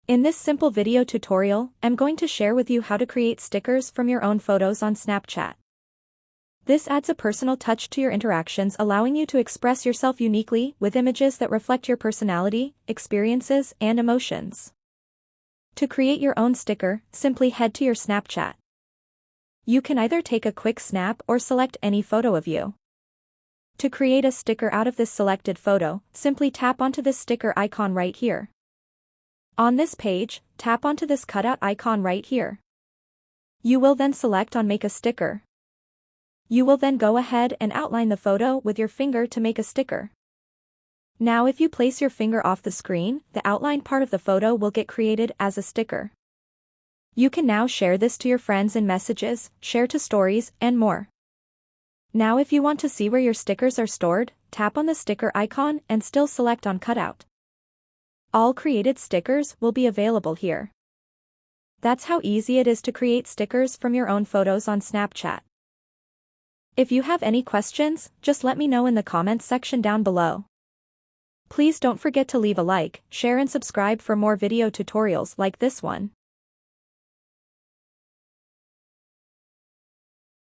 In this simple video tutorial, I'm going to share with you how to create stickers from your own photos on Snapchat. This adds a personal touch to your interactions, allowing you to express yourself uniquely with images that reflect your personality, experiences, and emotions. To create your own sticker, simply head to your Snapchat. You can either take a quick snap or select any photo of you. To create a sticker out of this selected photo, simply tap onto this sticker icon right here. On this page, tap onto this cutout icon right here. You will then select on Make a Sticker. You will then go ahead and outline the photo with your finger to make a sticker. Now if you place your finger off the screen, the outline part of the photo will get created as a sticker. You can now share this to your friends in messages, share to stories, and more. Now if you want to see where your stickers are stored, tap on the sticker icon and still select on Cutout. All created stickers will be available here. That's how easy it is to create stickers from your own photos on Snapchat. If you have any questions, just let me know in the comments section down below. Please don't forget to leave a like, share and subscribe for more video tutorials like this one.